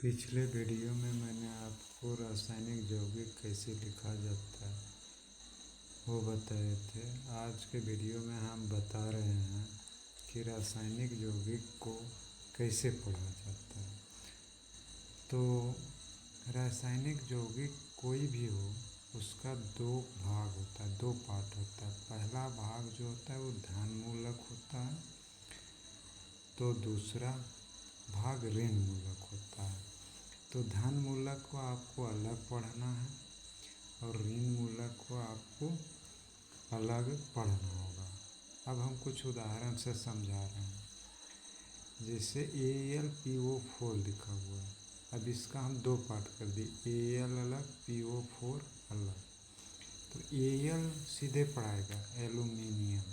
पिछले वीडियो में मैंने आपको रासायनिक यौगिक कैसे लिखा जाता है वो बताए थे। आज के वीडियो में हम बता रहे हैं कि रासायनिक यौगिक को कैसे पढ़ा जाता है। तो रासायनिक यौगिक कोई भी हो उसका दो भाग होता है, दो पार्ट होता है। पहला भाग जो होता है वो धन मूलक होता है, तो दूसरा भाग ऋण मूलक होता है। तो धन मूलक को आपको अलग पढ़ना है और ऋण मूलक को आपको अलग पढ़ना होगा। अब हम कुछ उदाहरण से समझा रहे हैं। जैसे AlPO4 लिखा हुआ है, अब इसका हम दो पार्ट कर दिए, Al अलग PO4 अलग। तो Al सीधे पढ़ाएगा एल्यूमिनियम,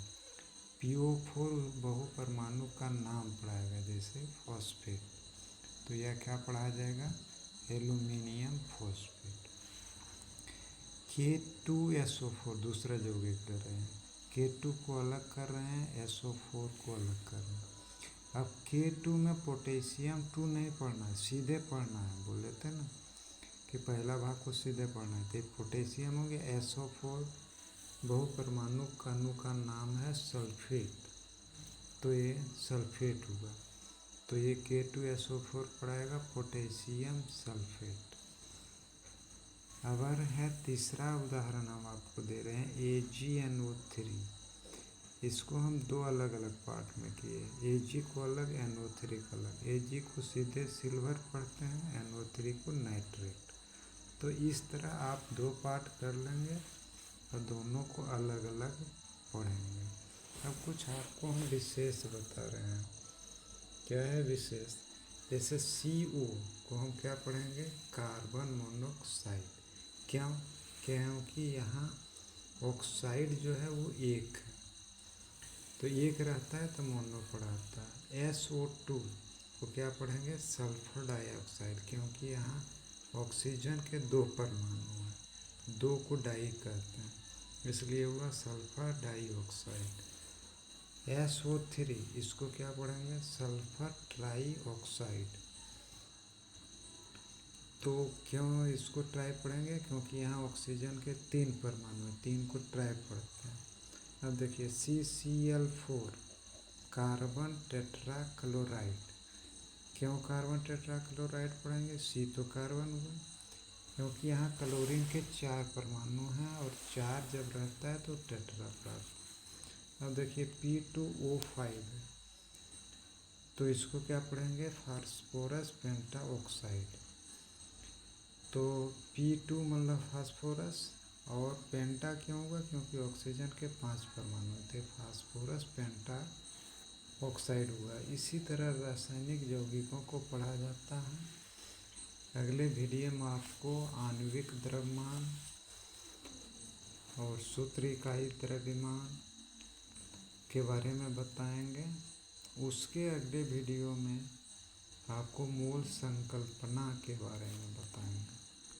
PO4 बहुपरमाणु का नाम पढ़ाएगा जैसे फॉस्फेट, तो यह क्या पढ़ा जाएगा, एल्यूमिनियम फॉस्फेट। K2SO4 दूसरा यौगिक ले रहे हैं, K2 को अलग कर रहे हैं, SO4 को अलग कर रहे हैं। अब K2 में पोटेशियम 2 नहीं पढ़ना है, सीधे पढ़ना है। बोले थे ना कि पहला भाग को सीधे पढ़ना है। तो पोटेशियम हो गया, SO4 बहुपरमाणु अणु का नाम है सल्फेट, तो ये सल्फेट हुआ। तो ये K2SO4 पढ़ाएगा पोटेशियम सल्फेट। अगर है तीसरा उदाहरण हम आपको दे रहे हैं AgNO3, इसको हम दो अलग अलग पार्ट में किए, Ag को अलग, NO3 को अलग। Ag को सीधे सिल्वर पढ़ते हैं, NO3 को नाइट्रेट। तो इस तरह आप दो पार्ट कर लेंगे और दोनों को अलग अलग पढ़ेंगे। अब कुछ आपको हम विशेष बता रहे हैं। क्या है विशेष? जैसे CO को हम क्या पढ़ेंगे, कार्बन मोनोऑक्साइड। क्यों? क्योंकि यहाँ ऑक्साइड जो है वो एक है, तो एक रहता है तो मोनो पढ़ाता है। SO2 को क्या पढ़ेंगे, सल्फर डाइऑक्साइड, क्योंकि यहाँ ऑक्सीजन के दो परमाणु हैं, दो को डाई कहते हैं, इसलिए हुआ सल्फर डाइऑक्साइड। SO3 इसको क्या पढ़ेंगे, सल्फर ट्राईऑक्साइड। तो क्यों इसको ट्राई पढ़ेंगे, क्योंकि यहाँ ऑक्सीजन के तीन परमाणु हैं, तीन को ट्राई पढ़ते हैं। अब देखिए CCl4 कार्बन टेट्राक्लोराइड। क्यों कार्बन टेट्राक्लोराइड पढ़ेंगे, C तो कार्बन हुआ, क्योंकि यहाँ क्लोरीन के चार परमाणु हैं और चार जब रहता है तो टेट्रा प्राप्त। अब देखिए P2O5 है, तो इसको क्या पढ़ेंगे, फास्फोरस पेंटाऑक्साइड। तो P2 मतलब फास्फोरस और पेंटा क्यों हुआ, क्योंकि ऑक्सीजन के 5 परमाणु थे, फास्फोरस पेंटा ऑक्साइड हुआ। इसी तरह रासायनिक यौगिकों को पढ़ा जाता है। अगले वीडियो में आपको आणविक द्रव्यमान और सूत्र इकाई द्रव्यमान के बारे में बताएंगे। उसके अगले वीडियो में आपको मूल संकल्पना के बारे में बताएंगे।